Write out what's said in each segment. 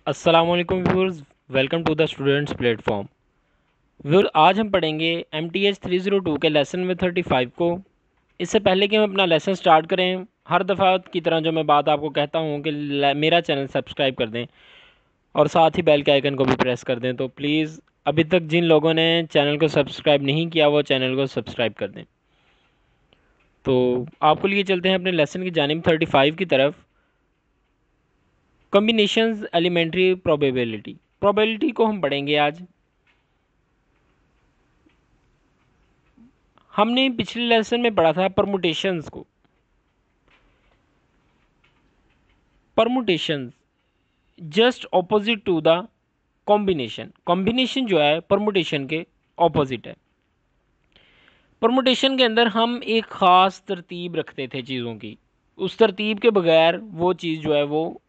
अस्सलाम वालेकुम viewers, welcome to the students platform. Viewer, आज हम पढ़ेंगे MTH 302 के लेसन में 35 को। इससे पहले कि हम अपना लेसन स्टार्ट करें, हर दफ़ा की तरह जो मैं बात आपको कहता हूँ कि मेरा चैनल सब्सक्राइब कर दें और साथ ही बेल के आइकन को भी प्रेस कर दें। तो प्लीज़ अभी तक जिन लोगों ने चैनल को सब्सक्राइब नहीं किया वो चैनल को सब्सक्राइब कर दें। तो आपको लिए चलते हैं अपने लेसन की जानिब 35 की तरफ। कॉम्बिनेशंस एलिमेंट्री प्रोबेबिलिटी को हम पढ़ेंगे आज। हमने पिछले लेसन में पढ़ा था परमुटेशंस को। Permutations just opposite to the combination. Combination जो है परमुटेशन के ऑपोजिट है। परमुटेशन के अंदर हम एक ख़ास तरतीब रखते थे चीज़ों की, उस तरतीब के बगैर वो चीज़ जो है वो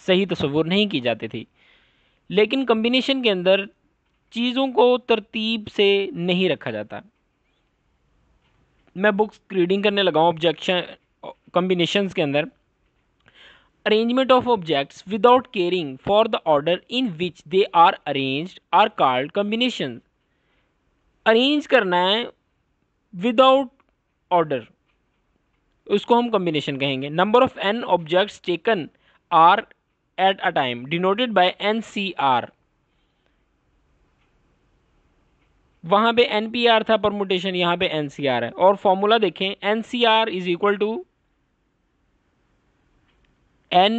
सही तस्वुर नहीं की जाती थी। लेकिन कॉम्बिनेशन के अंदर चीज़ों को तरतीब से नहीं रखा जाता। मैं बुक्स रीडिंग करने लगा हूँ ऑब्जेक्शन कॉम्बिनेशंस के अंदर। Arrangement of objects without caring for the order in which they are arranged are called combinations. Arrange करना है विदाउट ऑर्डर, उसको हम कॉम्बिनेशन कहेंगे। Number of n objects taken r at a time denoted by NCR। वहां पे NPR था permutation, यहाँ पे NCR है। और फॉर्मूला देखें, NCR is equal to n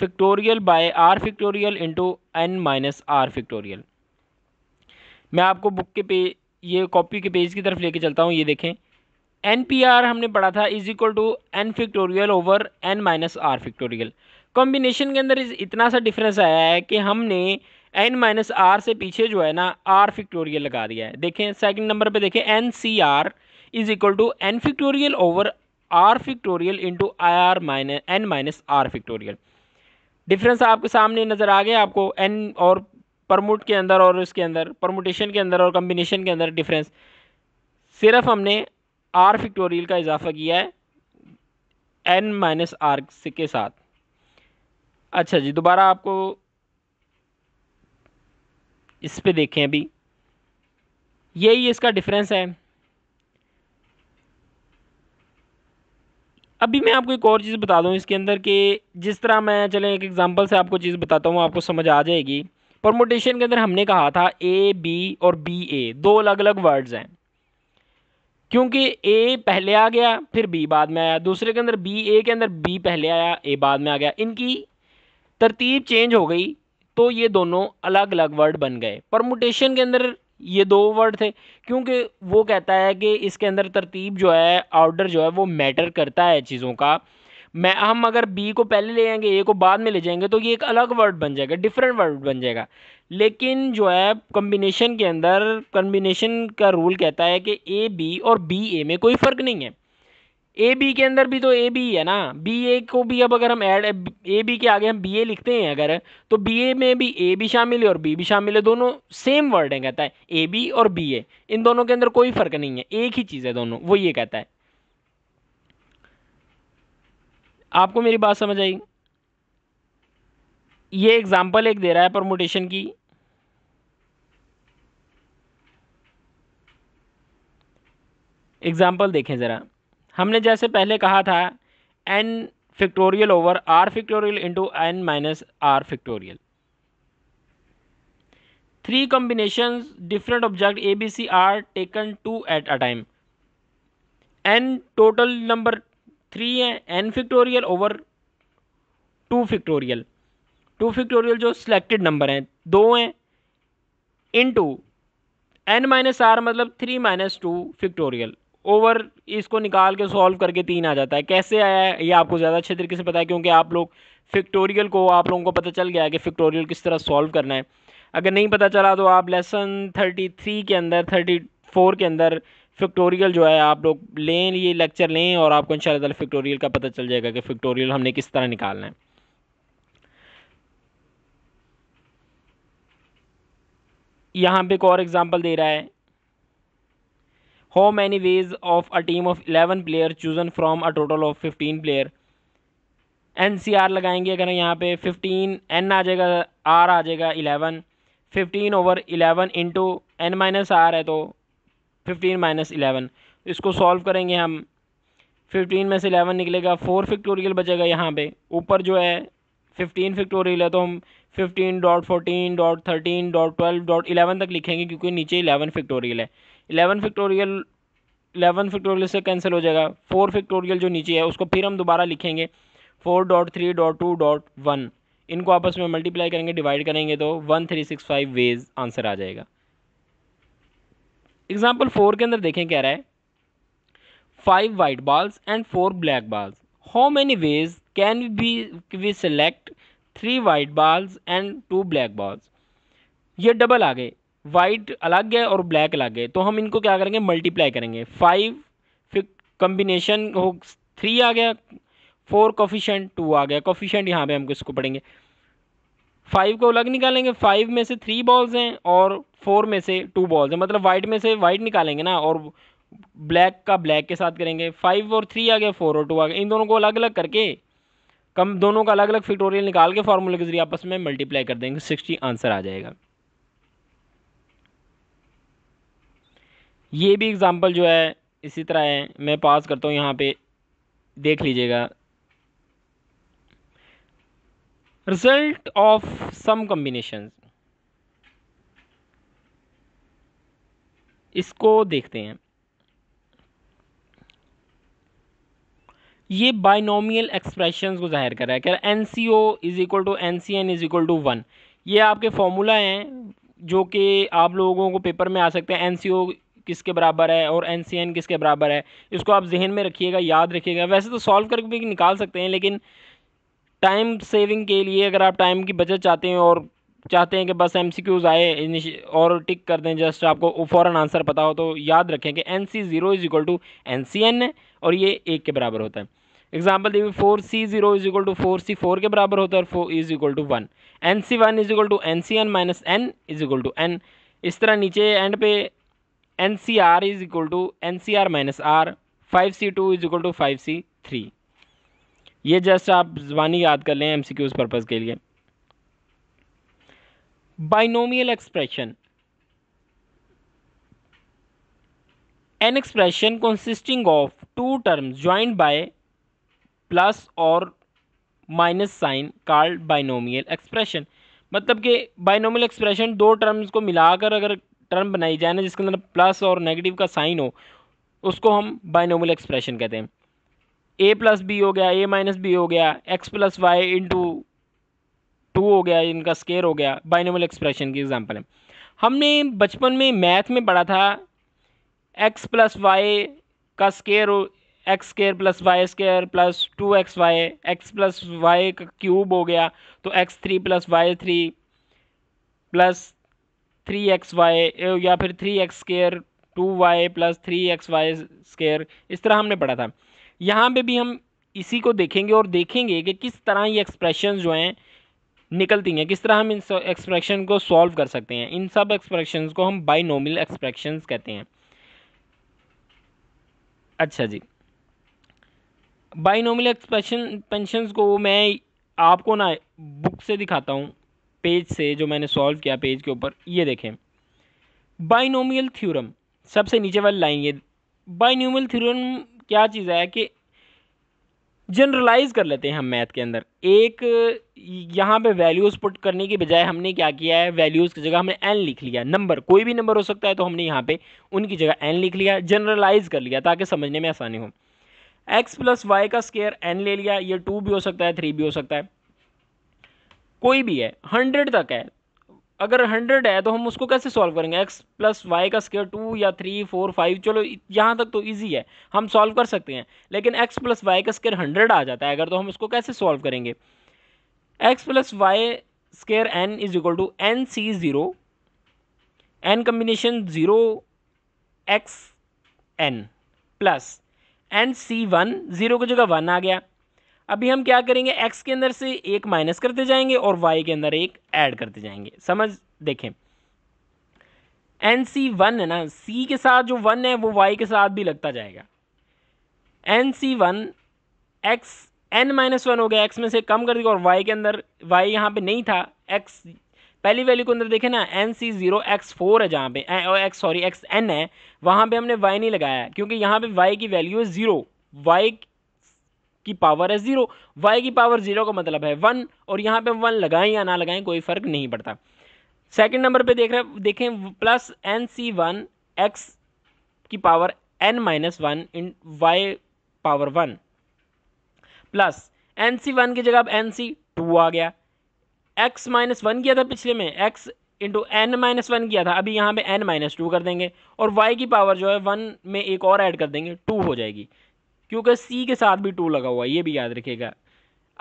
factorial by r factorial into n minus r factorial. मैं आपको बुक के ये कॉपी के पेज की तरफ लेके चलता हूँ। ये देखें, NPR हमने पढ़ा था is equal to n factorial over n minus r factorial. Combination के अंदर इतना सा डिफरेंस आया है कि हमने n माइनस r से पीछे जो है ना r फैक्टोरियल लगा दिया है। देखें सेकंड नंबर पे देखें, NCR is equal to n factorial over r factorial into r minus n minus r factorial. Difference आपके सामने नज़र आ गया आपको, n और परमुट के अंदर और इसके अंदर, परमुटेशन के अंदर और कॉम्बिनेशन के अंदर डिफरेंस। सिर्फ हमने r फैक्टोरियल का इजाफा किया है n माइनस आर के साथ। अच्छा जी, दोबारा आपको इस पे देखें, अभी यही इसका डिफरेंस है। अभी मैं आपको एक और चीज़ बता दूं इसके अंदर कि जिस तरह मैं, चलें एक एग्जांपल से आपको चीज़ बताता हूँ, आपको समझ आ जाएगी। परमुटेशन के अंदर हमने कहा था AB और BA दो अलग अलग वर्ड्स हैं, क्योंकि A पहले आ गया फिर B बाद में आया। दूसरे के अंदर BA के अंदर B पहले आया A बाद में आ गया। इनकी तरतीब चेंज हो गई तो ये दोनों अलग अलग वर्ड बन गए। परमुटेशन के अंदर ये दो वर्ड थे, क्योंकि वो कहता है कि इसके अंदर तरतीब जो है, ऑर्डर जो है वो मैटर करता है चीज़ों का। मैं हम अगर बी को पहले ले जाएंगे ए को बाद में ले जाएंगे तो ये एक अलग वर्ड बन जाएगा, डिफरेंट वर्ड बन जाएगा। लेकिन जो है कॉम्बिनेशन के अंदर, कॉम्बिनेशन का रूल कहता है कि ए बी और बी ए में कोई फ़र्क नहीं है। ए बी के अंदर भी तो ए बी है ना, बी ए को भी अब अगर हम ऐड ए बी के आगे हम बी ए लिखते हैं अगर, तो बी ए में भी ए भी शामिल है और बी भी शामिल है, दोनों सेम वर्ड है। कहता है ए बी और बी ए, इन दोनों के अंदर कोई फ़र्क नहीं है, एक ही चीज़ है दोनों, वो ये कहता है। आपको मेरी बात समझ आई? ये एग्जाम्पल एक दे रहा है परमुटेशन की। एग्जाम्पल देखें ज़रा। हमने जैसे पहले कहा था n factorial over r factorial into n minus r factorial. Three combinations different object A B C are taken two at a time. n total number 3 है, n factorial over 2 factorial. 2 factorial जो selected number हैं, दो हैं, into n minus are मतलब 3 minus 2 factorial over. इसको निकाल के solve करके 3 आ जाता है। कैसे आया है ये आपको ज़्यादा अच्छे तरीके से पता है, क्योंकि आप लोग फैक्टोरियल को, आप लोगों को पता चल गया है कि फैक्टोरियल किस तरह सॉल्व करना है। अगर नहीं पता चला तो आप लेसन 33 के अंदर, 34 के अंदर फैक्टोरियल जो है आप लोग लें, ये लेक्चर लें और आपको इंशाल्लाह फैक्टोरियल का पता चल जाएगा कि फैक्टोरियल हमने किस तरह निकालना है। यहाँ पे एक और एग्जांपल दे रहा है, how many ways of a team of 11 player chosen from a total of 15 player. NCR लगाएंगे अगर यहाँ पे 15 n आ जाएगा, r आ जाएगा 11, 15/11 इंटू n माइनस r है तो 15 माइनस 11। इसको सॉल्व करेंगे हम, 15 में से 11 निकलेगा, 4 फैक्टोरियल बचेगा यहाँ पे। ऊपर जो है 15 फैक्टोरियल है तो हम 15.14.13.12.11 तक लिखेंगे क्योंकि नीचे 11 फैक्टोरियल है। 11 फैक्टोरियल से कैंसिल हो जाएगा। 4 फैक्टोरियल जो नीचे है उसको फिर हम दोबारा लिखेंगे 4.3.2.1। इनको आपस में मल्टीप्लाई करेंगे, डिवाइड करेंगे तो 1365 वेज आंसर आ जाएगा। एग्जाम्पल 4 के अंदर देखें क्या रहा है, 5 white balls and 4 black balls. How many ways can we select 3 white balls and 2 black balls? ये डबल आ गए, वाइट अलग है और ब्लैक अलग है, तो हम इनको क्या करेंगे, मल्टीप्लाई करेंगे। 5 फिर कम्बिनेशन हो 3 आ गया, 4 कोफिशिएंट 2 आ गया। कोफिशिएंट यहाँ पे हम इसको पढ़ेंगे, 5 को अलग निकालेंगे, 5 में से 3 बॉल्स हैं और 4 में से 2 बॉल्स हैं, मतलब वाइट में से वाइट निकालेंगे ना, और ब्लैक का ब्लैक के साथ करेंगे। 5 और 3 आ गया, 4 और 2 आ गया, इन दोनों को अलग अलग करके कम दोनों का अलग अलग फैक्टोरियल निकाल के फार्मूले के जरिए आपस में मल्टीप्लाई कर देंगे, 60 आंसर आ जाएगा। ये भी एग्जांपल जो है इसी तरह है, मैं पास करता हूँ, यहाँ पे देख लीजिएगा। रिजल्ट ऑफ सम कॉम्बिनेशंस, इसको देखते हैं। ये बाइनोमियल एक्सप्रेशंस को जाहिर कर रहा है, कह रहा है NCO is equal to NCN is equal to 1। ये आपके फॉर्मूला हैं जो कि आप लोगों को पेपर में आ सकते हैं। NCO किसके बराबर है और NCN किसके बराबर है, इसको आप जहन में रखिएगा, याद रखिएगा। वैसे तो सॉल्व करके भी निकाल सकते हैं, लेकिन टाइम सेविंग के लिए अगर आप टाइम की बचत चाहते हैं और चाहते हैं कि बस MCQs आए और टिक कर दें, जस्ट आपको फ़ौरन आंसर पता हो, तो याद रखें कि NC0 is equal to NCN है और ये 1 के बराबर होता है। एग्जाम्पल देखिए, 4C0 is equal to 4C 4 के बराबर होता है और 4 is equal to 1। NC1 is equal to NCN minus N is equal to N। इस तरह नीचे एंड पे NCR is equal to NCR minus R, 5C2 is equal to 5C3। ये जस्ट आप ज़बानी याद कर लें MCQs पर्पज़ के लिए। Binomial expression, an expression consisting of two terms joined by plus और minus sign called binomial expression. मतलब कि बाइनोमियल एक्सप्रेशन दो टर्म्स को मिलाकर अगर टर्म बनाई जाए ना जिसके अंदर प्लस और नेगेटिव का साइन हो, उसको हम बाइनोमियल एक्सप्रेशन कहते हैं। a प्लस बी हो गया, a माइनस बी हो गया, x प्लस वाई इंटू 2 हो गया, इनका स्केयर हो गया, बाइनोमियल एक्सप्रेशन की एग्जांपल है। हमने बचपन में मैथ में पढ़ा था x प्लस वाई का square, x square plus y square plus 2xy, x plus y का क्यूब हो गया तो x3 plus y3 plus 3xy, या फिर 3x square 2y plus 3xy square, इस तरह हमने पढ़ा था। यहाँ पे भी हम इसी को देखेंगे और देखेंगे कि किस तरह ये एक्सप्रेशन जो हैं निकलती हैं, किस तरह हम इन एक्सप्रेशन को सॉल्व कर सकते हैं। इन सब एक्सप्रेशंस को हम बाइनोमियल एक्सप्रेशंस कहते हैं। अच्छा जी, बाइनोमियल एक्सपेंशंस को मैं आपको ना बुक से दिखाता हूँ, पेज से जो मैंने सॉल्व किया पेज के ऊपर। ये देखें, बाइनोमियल थ्योरम, सबसे नीचे वाली लाइन। ये बाइनोमियल थ्योरम क्या चीज़ है कि जनरलाइज कर लेते हैं हम मैथ के अंदर। एक यहाँ पे वैल्यूज़ पुट करने की बजाय हमने क्या किया है, वैल्यूज़ की जगह हमने n लिख लिया। नंबर कोई भी नंबर हो सकता है तो हमने यहाँ पे उनकी जगह n लिख लिया, जनरलाइज कर लिया ताकि समझने में आसानी हो। x प्लस वाई का स्केयर n ले लिया, ये 2 भी हो सकता है 3 भी हो सकता है, कोई भी है, 100 तक है। अगर 100 है तो हम उसको कैसे सॉल्व करेंगे, x प्लस वाई का स्केयर 2 या 3 4 5, चलो यहाँ तक तो इजी है, हम सॉल्व कर सकते हैं। लेकिन x प्लस वाई का स्केयर 100 आ जाता है अगर, तो हम उसको कैसे सॉल्व करेंगे। x plus y square n is equal to NC0, n combination 0x n plus NC1, 0 की जगह 1 आ गया। अभी हम क्या करेंगे, x के अंदर से एक माइनस करते जाएंगे और y के अंदर एक ऐड करते जाएंगे। समझ देखें, NC1 है ना, c के साथ जो 1 है वो y के साथ भी लगता जाएगा। NC1 x n-1 हो गया, x में से कम कर दिया, और y के अंदर y यहाँ पे नहीं था, x पहली वैल्यू के अंदर देखे ना nc0 x4 है, जहाँ पे xn है, वहाँ पे हमने y नहीं लगाया क्योंकि यहाँ पे y की वैल्यू है 0, y की पावर है 0, y की पावर 0 का मतलब है 1, और यहाँ पे 1 लगाएं या ना लगाएं कोई फर्क नहीं पड़ता। सेकंड नंबर पे देखें प्लस nc1 x की पावर n-1 इन y पावर 1 प्लस nc1 की जगह अब nc2 आ गया, x-1 किया था पिछले में, x इंटू n-1 किया था, अभी यहाँ पे n-2 कर देंगे, और y की पावर जो है 1 में एक और ऐड कर देंगे, 2 हो जाएगी, क्योंकि c के साथ भी 2 लगा हुआ है, ये भी याद रखिएगा।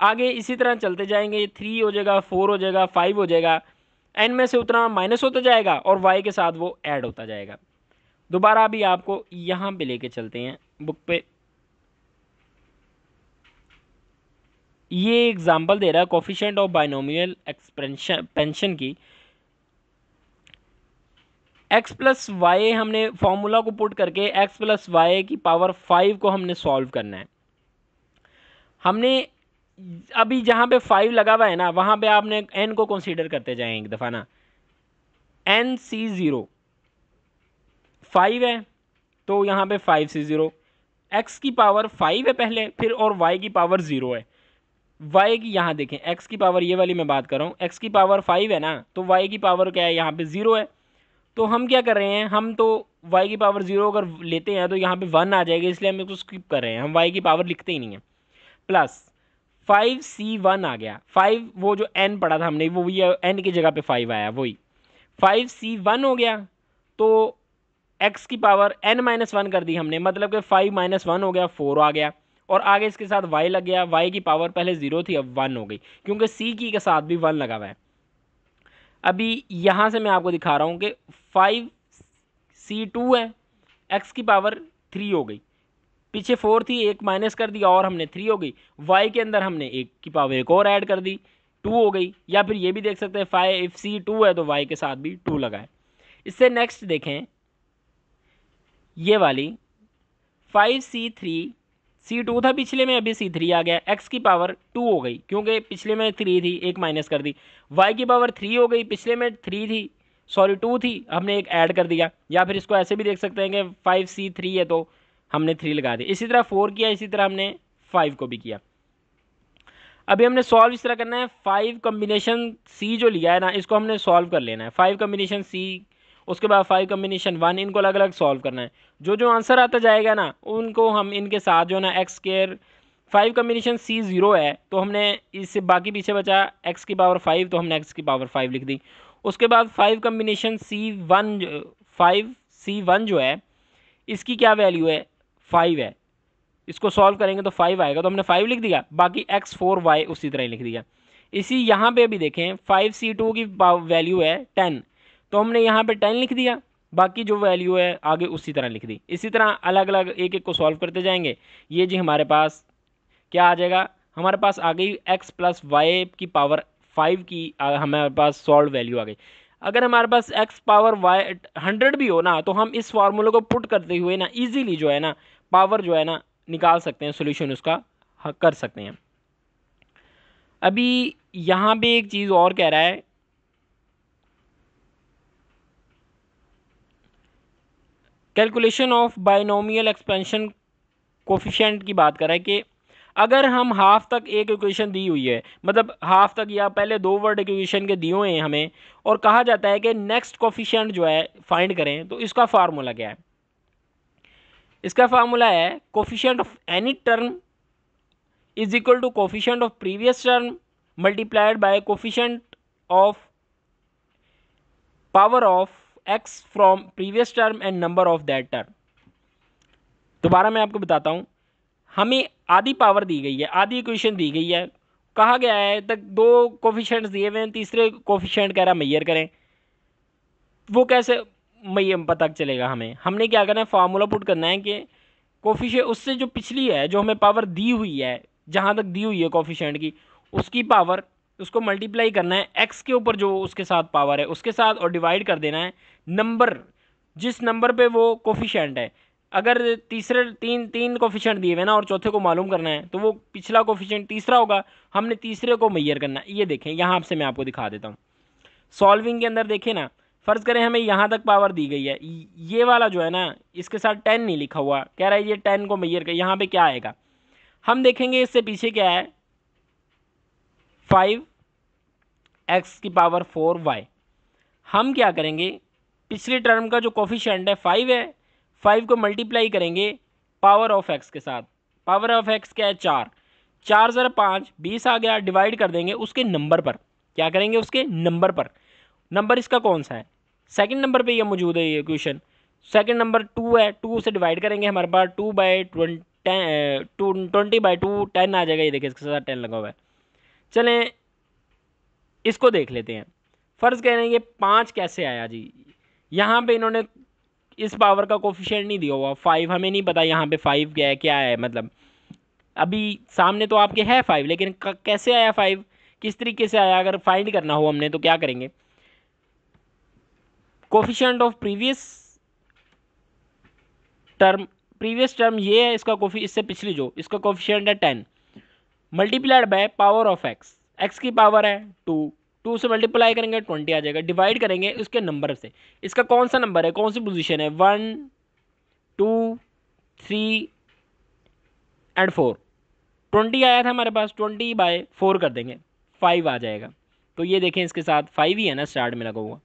आगे इसी तरह चलते जाएंगे, 3 हो जाएगा, 4 हो जाएगा, 5 हो जाएगा, n में से उतना माइनस होता जाएगा और y के साथ वो ऐड होता जाएगा। दोबारा अभी आपको यहाँ पे लेके चलते हैं बुक पे, ये एग्जांपल दे रहा है कोफिशिएंट ऑफ बाइनोमियल एक्सपेंशन की। x प्लस वाई हमने फॉर्मूला को पुट करके x प्लस वाई की पावर 5 को हमने सॉल्व करना है। हमने अभी जहाँ पे 5 लगा हुआ है ना, वहाँ पे आपने n को कंसीडर करते जाएं एक दफ़ा ना, nc0 5 है तो यहाँ पे 5c0, x की पावर 5 है पहले, फिर और y की पावर 0 है। y की यहाँ देखें, x की पावर ये वाली मैं बात कर रहा हूँ, x की पावर 5 है ना, तो y की पावर क्या है, यहाँ पे 0 है। तो हम क्या कर रहे हैं, हम तो y की पावर 0 अगर लेते हैं तो यहाँ पे 1 आ जाएगा, इसलिए हम इसको स्किप कर रहे हैं, हम y की पावर लिखते ही नहीं है। प्लस 5c1 आ गया, 5 वो जो n पढ़ा था हमने, वो ये n की जगह पे 5 आया, वही 5c1 हो गया। तो x की पावर n-1 कर दी हमने, मतलब कि 5-1 हो गया, 4 आ गया, और आगे इसके साथ y लग गया, y की पावर पहले 0 थी अब 1 हो गई, क्योंकि c की के साथ भी 1 लगा हुआ है। अभी यहाँ से मैं आपको दिखा रहा हूँ कि 5c2 है, x की पावर 3 हो गई, पीछे 4 थी, एक माइनस कर दिया और हमने 3 हो गई, y के अंदर हमने एक की पावर एक और ऐड कर दी, 2 हो गई। या फिर ये भी देख सकते हैं 5c2 है तो y के साथ भी 2 लगा है। इससे नेक्स्ट देखें ये वाली 5c3, c2 था पिछले में, अभी c3 आ गया, x की पावर 2 हो गई क्योंकि पिछले में 3 थी, एक माइनस कर दी, y की पावर 3 हो गई, पिछले में 3 थी, सॉरी 2 थी, हमने एक ऐड कर दिया। या फिर इसको ऐसे भी देख सकते हैं कि 5c3 है तो हमने 3 लगा दी, इसी तरह 4 किया, इसी तरह हमने 5 को भी किया। अभी हमने सॉल्व इस तरह करना है, 5 कम्बिनेशन c जो लिया है ना, इसको हमने सॉल्व कर लेना है, 5 कम्बिनेशन c, उसके बाद 5 कम्बिनेशन 1, इनको अलग अलग सॉल्व करना है। जो जो आंसर आता जाएगा ना उनको हम इनके साथ जो ना एक्स स्क्वायर, 5 कम्बिनेशन c 0 है तो हमने इससे बाकी पीछे बचा x की पावर 5, तो हमने x की पावर 5 लिख दी। उसके बाद 5 कम्बिनेशन c1 जो है इसकी क्या वैल्यू है, 5 है, इसको सॉल्व करेंगे तो 5 आएगा, तो हमने 5 लिख दिया, बाकी x4y उसी तरह ही लिख दिया। इसी यहाँ पे भी देखें 5c2 की वैल्यू है 10, तो हमने यहाँ पे 10 लिख दिया, बाकी जो वैल्यू है आगे उसी तरह लिख दी। इसी तरह अलग अलग एक एक को सॉल्व करते जाएंगे। ये जी हमारे पास क्या आ जाएगा, हमारे पास आ गई x प्लस वाई की पावर 5 की हमारे पास सॉल्व वैल्यू आ गई। अगर हमारे पास x पावर y 100 भी हो ना, तो हम इस फार्मूले को पुट करते हुए ना इजीली जो है ना पावर जो है ना निकाल सकते हैं, सोल्यूशन उसका कर सकते हैं। अभी यहाँ पे एक चीज़ और कह रहा है, calculation of binomial expansion coefficient की बात कर रहा है कि अगर हम हाफ तक एक इक्वेशन दी हुई है, मतलब हाफ तक या पहले 2 वर्ड इक्वेशन के दिए हुए हैं हमें, और कहा जाता है कि नेक्स्ट कोफिशिएंट जो है फाइंड करें, तो इसका फार्मूला क्या है, इसका फार्मूला है coefficient of any term is equal to coefficient of previous term multiplied by coefficient of power of x from previous term and number of that term. दोबारा मैं आपको बताता हूँ, हमें आधी पावर दी गई है, आधी इक्वेशन दी गई है, कहा गया है तक 2 कोफिशिएंट्स दिए हुए हैं, तीसरे कोफिशिएंट कह रहा मेजर करें, वो कैसे पता चलेगा हमें, हमने क्या करना है फार्मूला पुट करना है कि कोफिशिएंट उससे जो पिछली है, जो हमें पावर दी हुई है, जहाँ तक दी हुई है कोफिशिएंट की, उसकी पावर उसको मल्टीप्लाई करना है एक्स के ऊपर जो उसके साथ पावर है उसके साथ, और डिवाइड कर देना है नंबर, जिस नंबर पे वो कोफिशिएंट है। अगर तीसरे तीन तीन कोफिशिएंट दिए हुए ना और चौथे को मालूम करना है तो वो पिछला कोफिशिएंट तीसरा होगा, हमने तीसरे को मैयर करना है। ये देखें यहाँ से मैं आपको दिखा देता हूँ। सॉल्विंग के अंदर देखें ना, फ़र्ज़ करें हमें यहाँ तक पावर दी गई है, ये वाला जो है ना इसके साथ 10 नहीं लिखा हुआ, कह रहा है ये 10 को मैयर कर, यहाँ पे क्या आएगा हम देखेंगे। इससे पीछे क्या है 5x⁴y। हम क्या करेंगे, पिछले टर्म का जो कोफिशिएंट है 5 है, 5 को मल्टीप्लाई करेंगे पावर ऑफ x के साथ। पावर ऑफ x क्या है 4, 4 ज़रा 5 20 आ गया, डिवाइड कर देंगे उसके नंबर पर। क्या करेंगे उसके नंबर पर। नंबर इसका कौन सा है, सेकंड नंबर पे ये मौजूद है ये क्वेश्चन। सेकंड नंबर 2 है, 2 से डिवाइड करेंगे हमारे पास 2/20 20/2 10 आ जाएगा। ये देखिए इसके साथ 10 लगा हुआ है। चलें इसको देख लेते हैं। फ़र्ज़ कह रहे हैं ये 5 कैसे आया जी, यहाँ पे इन्होंने इस पावर का कोफिशिएंट नहीं दिया हुआ 5, हमें नहीं पता यहाँ पे 5 क्या है मतलब अभी सामने तो आपके है 5, लेकिन कैसे आया 5, किस तरीके से आया, अगर फाइंड करना हो हमने तो क्या करेंगे। कोफिशिएंट ऑफ प्रीवियस टर्म ये है इसका इससे पिछली जो इसका कोफिशिएंट है 10 multiplied by power of x की पावर है 2 से मल्टीप्लाई करेंगे 20 आ जाएगा, डिवाइड करेंगे उसके नंबर से। इसका कौन सा नंबर है, कौन सी पोजीशन है, 1 2 3 एंड 4। 20 आया था हमारे पास, 20/4 कर देंगे 5 आ जाएगा। तो ये देखें इसके साथ 5 ही है ना स्टार्ट में लगा हुआ।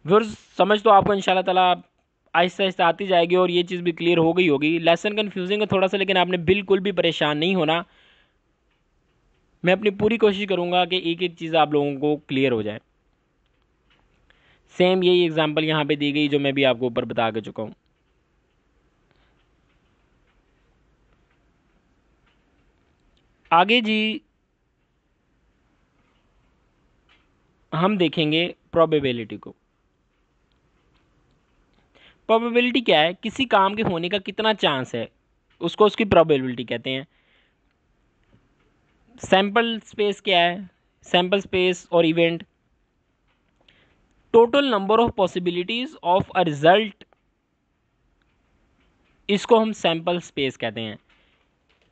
व्यूअर्स समझ तो आपको इंशाल्लाह ताला आहिस्ता आहिस्ता आती जाएगी और ये चीज़ भी क्लियर हो गई होगी। लेसन कन्फ्यूजिंग है थोड़ा सा, लेकिन आपने बिल्कुल भी परेशान नहीं होना। मैं अपनी पूरी कोशिश करूँगा कि एक एक चीज़ आप लोगों को क्लियर हो जाए। सेम यही एग्जांपल यहाँ पे दी गई जो मैं भी आपको ऊपर बता के चुका हूँ। आगे जी हम देखेंगे प्रोबेबिलिटी को। प्रोबेबिलिटी क्या है, किसी काम के होने का कितना चांस है उसको उसकी प्रोबेबिलिटी कहते हैं। सैंपल स्पेस क्या है, सैंपल स्पेस और event total number of possibilities of a result, इसको हम सैंपल स्पेस कहते हैं।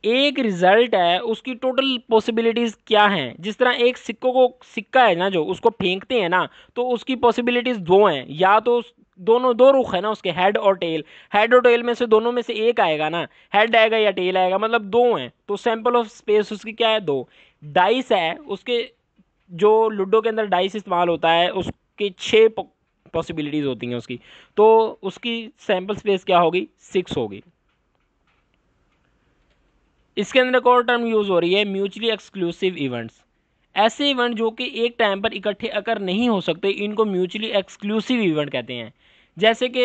एक रिजल्ट है उसकी टोटल पॉसिबिलिटीज़ क्या हैं। जिस तरह एक सिक्का है ना जो उसको फेंकते हैं ना तो उसकी पॉसिबिलिटीज़ दो हैं, या तो दोनों दो रुख है ना उसके, हेड और टेल। हेड और टेल में से दोनों में से एक आएगा ना, हेड आएगा या टेल आएगा, मतलब दो हैं। तो सैंपल ऑफ स्पेस उसकी क्या है, दो। डाइस है उसके, जो लूडो के अंदर डाइस इस्तेमाल होता है उसकी 6 पॉसिबिलिटीज़ होती हैं उसकी, तो उसकी सैंपल स्पेस क्या होगी, 6 होगी। इसके अंदर एक और टर्म यूज़ हो रही है म्यूचुअली एक्सक्लूसिव इवेंट्स। ऐसे इवेंट जो कि एक टाइम पर इकट्ठे अकर नहीं हो सकते, इनको म्यूचुअली एक्सक्लूसिव इवेंट कहते हैं। जैसे कि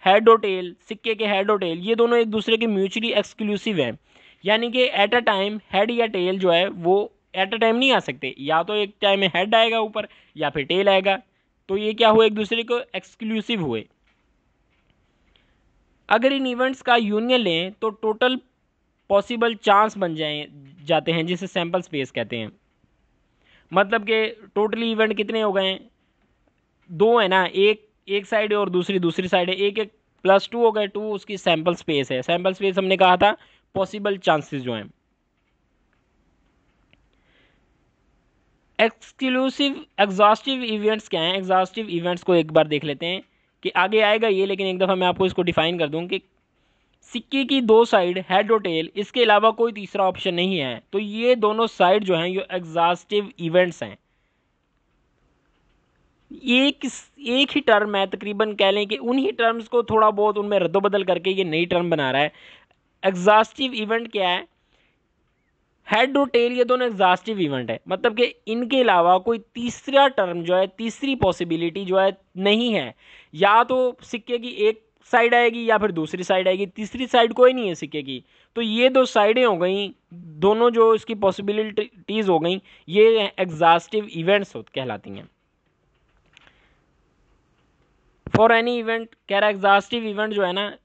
हेड और टेल, सिक्के के हेड और टेल ये दोनों एक दूसरे के म्यूचुअली एक्सक्लूसिव हैं, यानी कि एट अ टाइम हेड या टेल जो है वो एट अ टाइम नहीं आ सकते, या तो एक टाइम में हेड आएगा ऊपर या फिर टेल आएगा। तो ये क्या हुए, एक दूसरे को एक्सक्लूसिव हुए। अगर इन इवेंट्स का यूनियन लें तो टोटल पॉसिबल चांस बन जाते हैं, जिसे सैंपल स्पेस कहते हैं। मतलब कि टोटली इवेंट कितने हो गए हैं, दो है ना, एक साइड है और दूसरी साइड है, एक एक +2 हो गए, 2 उसकी सैंपल स्पेस है। सैंपल स्पेस हमने कहा था पॉसिबल चांसेस जो हैं। एक्सक्लूसिव एग्जॉस्टिव इवेंट्स क्या हैं, एग्जॉस्टिव इवेंट्स को एक बार देख लेते हैं कि आगे आएगा ये, लेकिन एक दफ़ा मैं आपको इसको डिफाइन कर दूं कि सिक्के की दो साइड हेड और टेल, इसके अलावा कोई तीसरा ऑप्शन नहीं है, तो ये दोनों साइड जो हैं ये एग्जॉस्टिव इवेंट्स हैं। एक ही टर्म है, तकरीबन कह लें कि उन्हीं टर्म्स को थोड़ा बहुत उनमें रद्दोबदल करके ये नई टर्म बना रहा है। एग्जॉस्टिव इवेंट क्या है, हेड और टेल ये दोनों एग्जॉस्टिव इवेंट है, मतलब कि इनके अलावा कोई तीसरा टर्म जो है, तीसरी पॉसिबिलिटी जो है नहीं है। या तो सिक्के की एक साइड आएगी या फिर दूसरी साइड आएगी, तीसरी साइड कोई नहीं है सिक्के की। तो ये दो साइडें हो गई, दोनों जो इसकी पॉसिबिलिटीज़ हो गई, ये एग्जॉस्टिव इवेंट्स कहलाती हैं। फॉर एनी इवेंट कह रहा है एग्जॉस्टिव इवेंट जो है ना,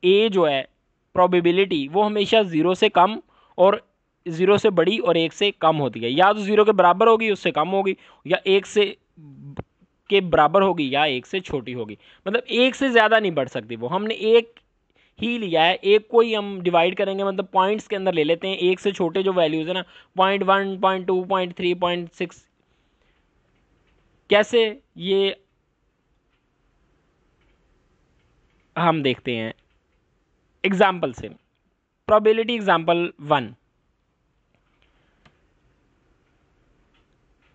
ए जो है प्रोबेबिलिटी वो हमेशा 0 से कम और 0 से बड़ी और 1 से कम होती है। या तो 0 के बराबर होगी, उससे कम होगी, या 1 से के बराबर होगी या एक से छोटी होगी, मतलब एक से ज़्यादा नहीं बढ़ सकती वो। हमने एक ही लिया है, एक को ही हम डिवाइड करेंगे, मतलब पॉइंट्स के अंदर ले लेते हैं। एक से छोटे जो वैल्यूज़ है ना, 0.1, 0.2, 0.3, 0.6, कैसे ये हम देखते हैं एग्जाम्पल से। Probability example 1,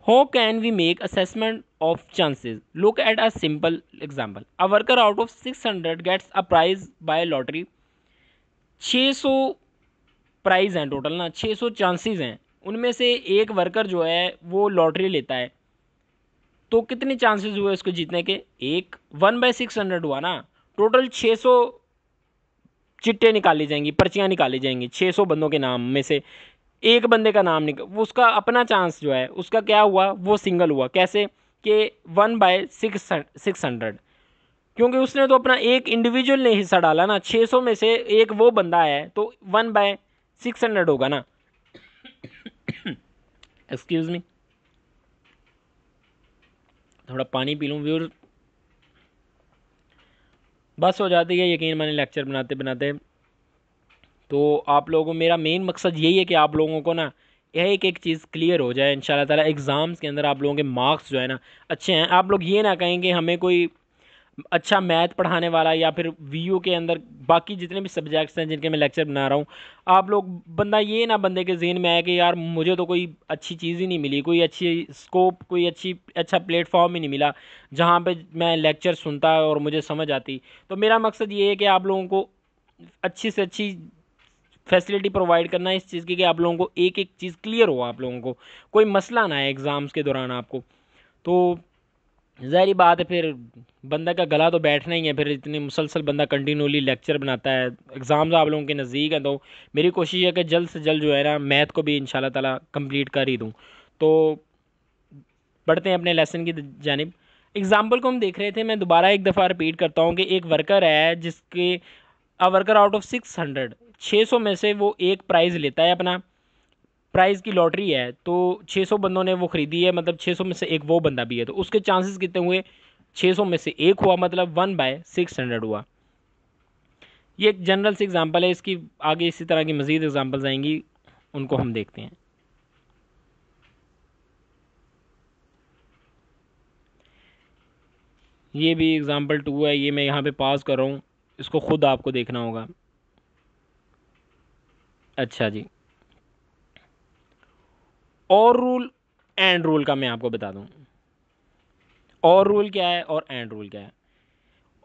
how can we make assessment of chances? Look at a simple example. A worker out of 600 gets a prize by lottery. 600 prize हैं टोटल ना, 600 चांसेस हैं, उनमें से एक वर्कर जो है वो लॉटरी लेता है, तो कितने चांसेस हुए उसको जीतने के? एक। 1/600 हुआ ना, टोटल 600 चिट्टे निकाली जाएंगी, पर्चियां निकाली जाएंगी 600 बंदों के नाम में से। एक बंदे का नाम निकल, वो उसका अपना चांस जो है उसका क्या हुआ, वो सिंगल हुआ। कैसे कि 1/600, क्योंकि उसने तो अपना एक इंडिविजुअल ने हिस्सा डाला ना, 600 में से एक वो बंदा है, तो 1/600 होगा ना। एक्सक्यूज मी, थोड़ा पानी पी लूँ व्यूअर, बस हो जाती है यकीन मैंने लेक्चर बनाते बनाते। तो आप लोगों, मेरा मेन मकसद यही है कि आप लोगों को ना यह एक चीज़ क्लियर हो जाए इंशाल्लाह ताला, एग्ज़ाम्स के अंदर आप लोगों के मार्क्स जो है ना अच्छे हैं। आप लोग ये ना कहें कि हमें कोई अच्छा मैथ पढ़ाने वाला या फिर वीयू के अंदर बाकी जितने भी सब्जेक्ट्स हैं जिनके मैं लेक्चर बना रहा हूँ, आप लोग बंदा ये ना बंदे के जहन में आए कि यार मुझे तो कोई अच्छी चीज़ ही नहीं मिली, कोई अच्छी स्कोप, कोई अच्छा प्लेटफॉर्म ही नहीं मिला जहाँ पे मैं लेक्चर सुनता और मुझे समझ आती। तो मेरा मकसद ये है कि आप लोगों को अच्छी से अच्छी फैसिलिटी प्रोवाइड करना है इस चीज़ की कि आप लोगों को एक एक चीज़ क्लियर हो, आप लोगों को कोई मसला ना है एग्ज़ाम्स के दौरान आपको। तो ज़ाहिर बात है फिर बंदा का गला तो बैठना ही है, फिर इतनी मुसलसल बंदा कंटिन्यूली लेक्चर बनाता है, एग्ज़ाम्स आप लोगों के नज़दीक हैं, तो मेरी कोशिश है कि जल्द से जल्द जो है ना मैथ को भी इंशाल्लाह ताला कंप्लीट कर ही दूँ। तो बढ़ते हैं अपने लेसन की जानिब। एग्ज़ाम्पल को हम देख रहे थे, मैं दोबारा एक दफ़ा रिपीट करता हूँ कि एक वर्कर है जिसके अ वर्कर आउट ऑफ 600, 600 में से वो एक प्राइज़ लेता है, अपना प्राइज़ की लॉटरी है, तो 600 बंदों ने वो ख़रीदी है, मतलब 600 में से एक वो बंदा भी है, तो उसके चांसेस कितने हुए? 600 में से एक हुआ, मतलब 1/600 हुआ। ये एक जनरल सी एग्जांपल है, इसकी आगे इसी तरह की मज़ीद एग्जांपल्स आएंगी, उनको हम देखते हैं। ये भी एग्जांपल 2 है, ये मैं यहाँ पे पास कर रहा हूँ, इसको ख़ुद आपको देखना होगा। अच्छा जी, और रूल एंड रूल का मैं आपको बता दूँ। और रूल क्या है और एंड रूल क्या है?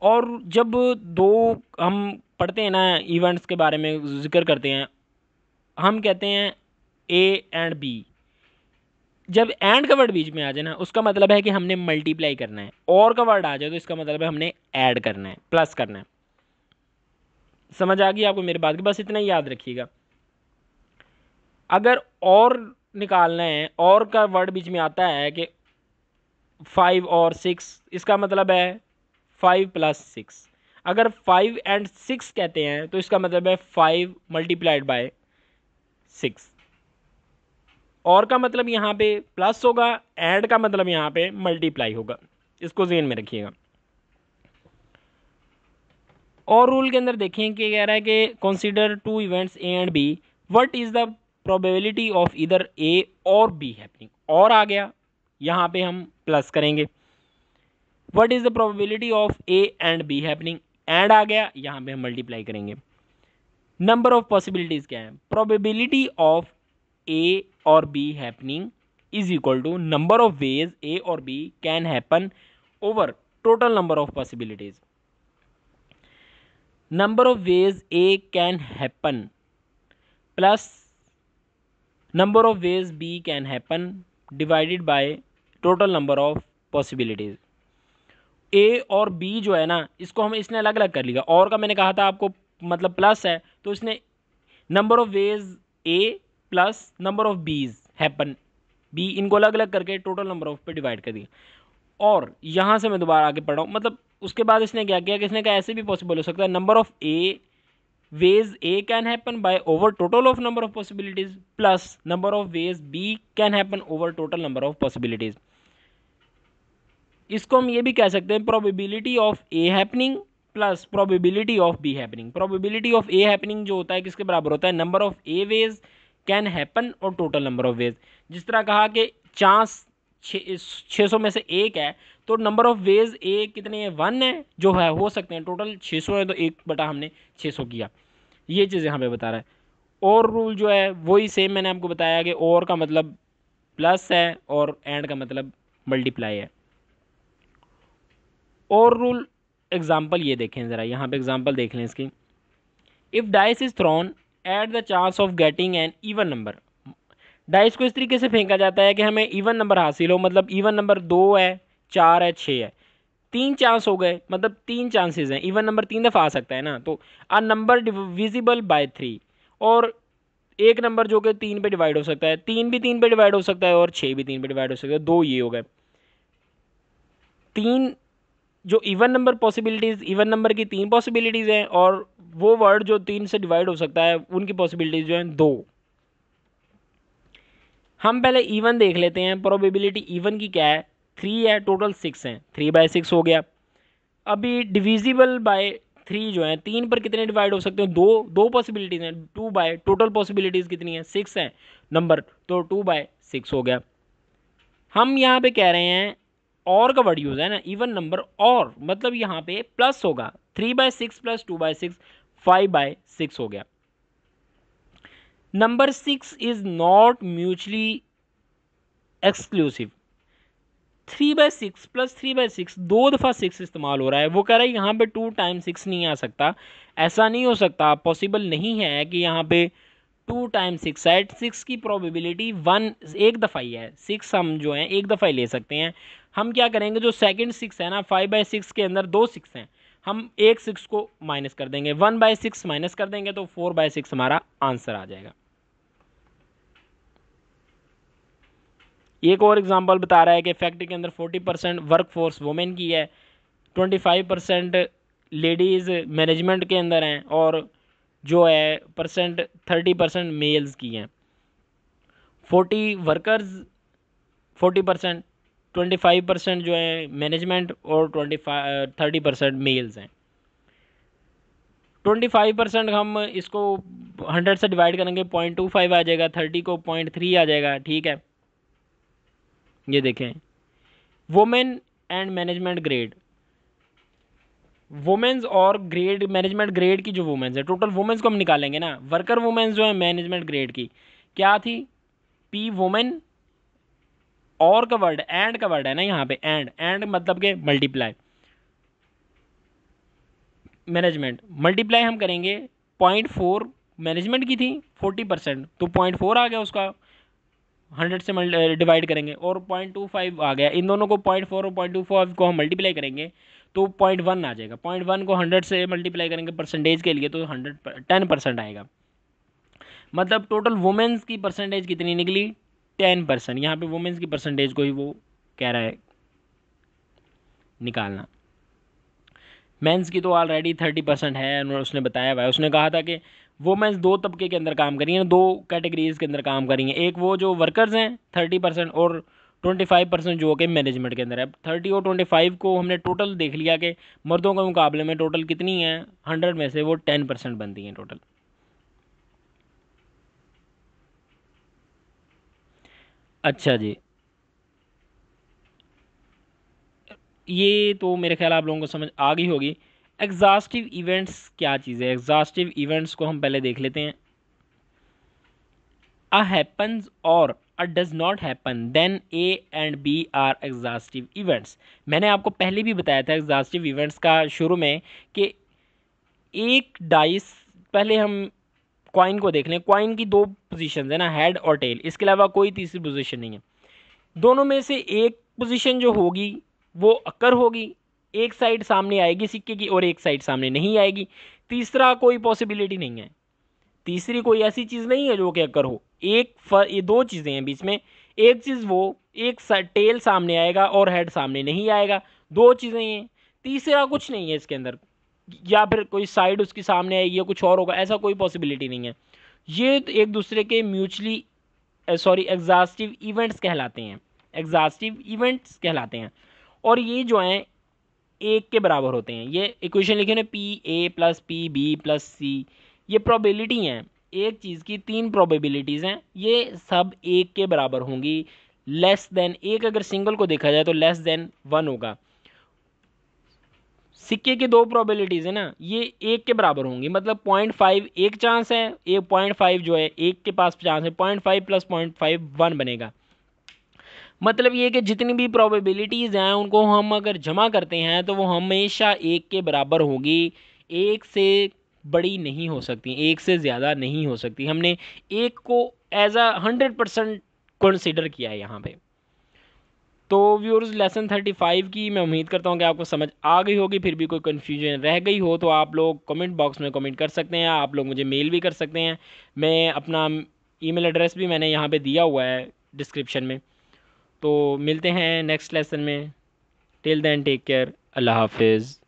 और जब दो हम पढ़ते हैं ना इवेंट्स के बारे में जिक्र करते हैं, हम कहते हैं ए एंड बी। जब एंड का वर्ड बीच में आ जाए ना, उसका मतलब है कि हमने मल्टीप्लाई करना है। और का वर्ड आ जाए तो इसका मतलब है हमने ऐड करना है, प्लस करना है। समझ आ गई आपको मेरी बात की? बस इतना ही याद रखिएगा। अगर और निकालना है, और का वर्ड बीच में आता है कि 5 और 6, इसका मतलब है 5+6। अगर 5 and 6 कहते हैं तो इसका मतलब है 5 मल्टीप्लाइड बाय 6। और का मतलब यहाँ पे प्लस होगा, ऐड का मतलब यहाँ पे मल्टीप्लाई होगा, इसको ज़हन में रखिएगा। और रूल के अंदर देखें कि कह रहा है कि consider two events A and B, what is the probability of either A और बी हैपनिंग। और आ गया, यहाँ पे हम प्लस करेंगे। What is the probability of a and b happening, and आ गया, यहाँ पे हम मल्टीप्लाई करेंगे। नंबर ऑफ पॉसिबिलिटीज़ क्या है? प्रोबेबिलिटी ऑफ ए और b happening is equal to number of ways a और b can happen over total number of possibilities. Number of ways A can happen plus number of ways B can happen divided by total number of possibilities. A और b जो है ना, इसको हम इसने अलग अलग कर लिया। और का मैंने कहा था आपको मतलब प्लस है, तो इसने number of ways A plus number of बीज हैपन बी, इनको अलग अलग करके टोटल नंबर ऑफ पे डिवाइड कर दिया। और यहाँ से मैं दोबारा आगे पढ़ रहा हूँ, मतलब उसके बाद इसने क्या किया कि इसने कहा ऐसे भी पॉसिबल हो सकता है number of A ways A can happen by over total of number of possibilities plus number of ways B can happen over total number of possibilities. इसको हम ये भी कह सकते हैं probability of A happening plus probability of B happening. Probability of A happening जो होता है किसके बराबर होता है, number of A ways can happen और टोटल नंबर ऑफ वेज। जिस तरह कहा कि चांस 600 में से एक है, तो नंबर ऑफ वेज ए कितने हैं, 1 है, जो है हो सकते हैं टोटल 600 है, तो 1 बटा हमने 600 किया। ये चीज़ यहाँ पे बता रहा है। और रूल जो है वही सेम मैंने आपको बताया कि और का मतलब प्लस है और एंड का मतलब मल्टीप्लाई है। और रूल एग्जाम्पल ये देखें ज़रा, यहाँ पे एग्जाम्पल देख लें इसकी। If dice is throne at the chance of getting an even number. Dice को इस तरीके से फेंका जाता है कि हमें इवन नंबर हासिल हो, मतलब इवन नंबर 2 है, 4 है, 6 है, 3 चांस हो गए, मतलब 3 चांसेस हैं। इवन नंबर 3 दफ़ा आ सकता है ना, तो अ नंबर डिविजिबल बाय 3, और एक नंबर जो कि 3 पे डिवाइड हो सकता है, 3 भी 3 पे डिवाइड हो सकता है और 6 भी 3 पे डिवाइड हो सकता है। 2 ये हो गए। 3 जो even number possibilities, even number की 3 पॉसिबिलिटीज़ हैं, और वो वर्ड जो 3 से डिवाइड हो सकता है उनकी पॉसिबिलिटीज़ जो हैं 2। हम पहले इवन देख लेते हैं। प्रोबेबिलिटी इवन की क्या है, 3 है, टोटल 6 हैं, 3/6 हो गया। अभी डिविजिबल बाय 3 जो है 3 पर कितने डिवाइड हो सकते हैं, 2 पॉसिबिलिटीज़ हैं, 2 बाय टोटल पॉसिबिलिटीज़ कितनी है, 6 हैं नंबर, तो 2/6 हो गया। हम यहाँ पे कह रहे हैं और का वर्ड यूज़ है ना, इवन नंबर, और मतलब यहाँ पे प्लस होगा, 3/6 प्लस 2/6 5/6 हो गया। Number 6 is not mutually exclusive. 3/6 plus 3/6 2 दफ़ा 6 इस्तेमाल हो रहा है। वो कह रहा है यहाँ पे 2 टाइम 6 नहीं आ सकता, ऐसा नहीं हो सकता, पॉसिबल नहीं है कि यहाँ पे 2 टाइम 6 है। 6 की प्रोबेबिलिटी 1 एक दफ़ा ही है, 6 हम जो है एक दफ़ा ही ले सकते हैं। हम क्या करेंगे, जो सेकंड 6 है ना, 5/6 के अंदर 2 6 हैं, हम एक 6 को माइनस कर देंगे, 1/6 माइनस कर देंगे, तो 4/6 हमारा आंसर आ जाएगा। एक और एग्जांपल बता रहा है कि फैक्ट्री के अंदर 40% वर्क फोर्स वुमेन की है, 25% लेडीज़ मैनेजमेंट के अंदर हैं, और जो है 30% मेल्स की हैं। 40 वर्कर्स, 40%, 25% जो है मैनेजमेंट, और 30% मेल्स हैं। 25% हम इसको 100 से डिवाइड करेंगे, 0.25 आ जाएगा, 30 को 0.3 आ जाएगा, ठीक है। ये देखें, women and management grade, women's और ग्रेड, मैनेजमेंट ग्रेड की जो वुमेन्स है, टोटल वुमेन्स को हम निकालेंगे ना। वर्कर वुमेन्स जो है मैनेजमेंट ग्रेड की क्या थी, पी वुमेन, और का वर्ड, एंड का वर्ड है ना यहाँ पे, एंड मतलब के मल्टीप्लाई, मैनेजमेंट मल्टीप्लाई हम करेंगे 0.4 मैनेजमेंट की थी, 40%, तो 0.4 आ गया, उसका 100 से डिवाइड करेंगे, और 0.25 आ गया। इन दोनों को 0.4 और 0.25 को हम मल्टीप्लाई करेंगे तो 0.1 आ जाएगा। 0.1 को 100 से मल्टीप्लाई करेंगे परसेंटेज के लिए, तो 10% आएगा। मतलब टोटल वुमेन्स की परसेंटेज कितनी निकली, 10%। यहाँ पे वुमेन्स की परसेंटेज को ही वो कह रहा है निकालना। मेंस की तो ऑलरेडी 30% है, उसने बताया हुआ है। उसने कहा था कि वुमेन्स 2 तबके के अंदर काम करी हैं, 2 कैटेगरीज के अंदर काम करी हैं। एक वो जो वर्कर्स हैं 30%, और 25% जो कि मैनेजमेंट के अंदर है। 30 और 25 को हमने टोटल देख लिया कि मर्दों के मुकाबले में टोटल कितनी है, 100 में से वो 10% बनती हैं टोटल। अच्छा जी, ये तो मेरे ख्याल आप लोगों को समझ आ गई होगी। एग्जॉस्टिव इवेंट्स क्या चीज़ है, एग्जॉस्टिव इवेंट्स को हम पहले देख लेते हैं। A happens or a does not happen then A and B are exhaustive events। मैंने आपको पहले भी बताया था exhaustive events का शुरू में कि एक डाइस, पहले हम कॉइन को देख लें। कॉइन की 2 पोजीशन है ना, हेड और टेल, इसके अलावा कोई तीसरी पोजीशन नहीं है। दोनों में से एक पोजीशन जो होगी वो अकर होगी, एक साइड सामने आएगी सिक्के की और एक साइड सामने नहीं आएगी। तीसरा कोई पॉसिबिलिटी नहीं है, तीसरी कोई ऐसी चीज़ नहीं है जो कि अकर हो। ये 2 चीज़ें हैं बीच में, एक चीज़ वो, एक टेल सामने आएगा और हेड सामने नहीं आएगा, 2 चीज़ें हैं। तीसरा कुछ नहीं है इसके अंदर, या फिर कोई साइड उसकी सामने आएगी या कुछ और होगा, ऐसा कोई पॉसिबिलिटी नहीं है। ये एक दूसरे के म्यूचुअली एग्जॉस्टिव इवेंट्स कहलाते हैं, एग्जॉस्टिव इवेंट्स कहलाते हैं। और ये जो हैं एक के बराबर होते हैं। ये इक्वेशन लिखे ना, p a plus p b plus c, ये प्रोबेबिलिटी हैं। एक चीज़ की तीन प्रोबेबिलिटीज़ हैं, ये सब एक के बराबर होंगी। लेस देन एक, अगर सिंगल को देखा जाए तो लेस देन वन होगा। सिक्के की दो प्रोबेबिलिटीज़ है ना, ये एक के बराबर होंगी। मतलब 0.5 एक चांस है, एक 0.5 जो है एक के पास चांस है, 0.5 प्लस 0.5 1 बनेगा। मतलब ये कि जितनी भी प्रोबेबिलिटीज़ हैं उनको हम अगर जमा करते हैं तो वो हमेशा एक के बराबर होगी। एक से बड़ी नहीं हो सकती, एक से ज़्यादा नहीं हो सकती। हमने एक को एज अ 100% कंसिडर किया है यहाँ पे। तो व्यूअर्स, लेसन 35 की मैं उम्मीद करता हूँ कि आपको समझ आ गई होगी। फिर भी कोई कन्फ्यूजन रह गई हो तो आप लोग कमेंट बॉक्स में कमेंट कर सकते हैं। आप लोग मुझे मेल भी कर सकते हैं। मैं अपना ईमेल एड्रेस भी मैंने यहाँ पे दिया हुआ है डिस्क्रिप्शन में। तो मिलते हैं नेक्स्ट लेसन में। टिल देन टेक केयर, अल्लाह हाफिज़।